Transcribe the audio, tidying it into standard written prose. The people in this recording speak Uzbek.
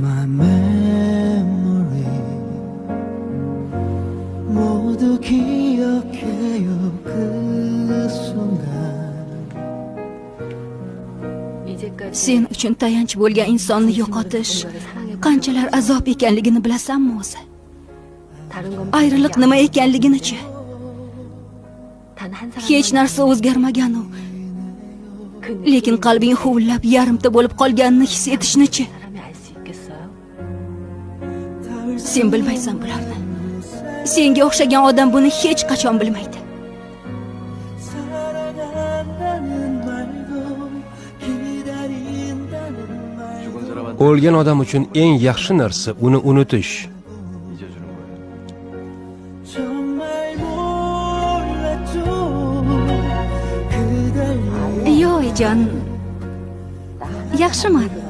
My memory 모두 기억해요 그 순간 Sen uchun tayanch bo'lgan insonni yo'qotish qanchalar azob ekanligini bilasanmi o'zi? Ayriliq nima ekanligini-chi? Hech narsa o'zgarmagan u. Lekin qalbing huvillab yarimta bo'lib qolganini his etishni-chi? Sen bilmaysan bularni. Senga o'xshagan odam buni hech qachon bilmaydi. O'lgan odam uchun eng yaxshi narsa uni unutish. Yo'q, jon. Yaxshiman.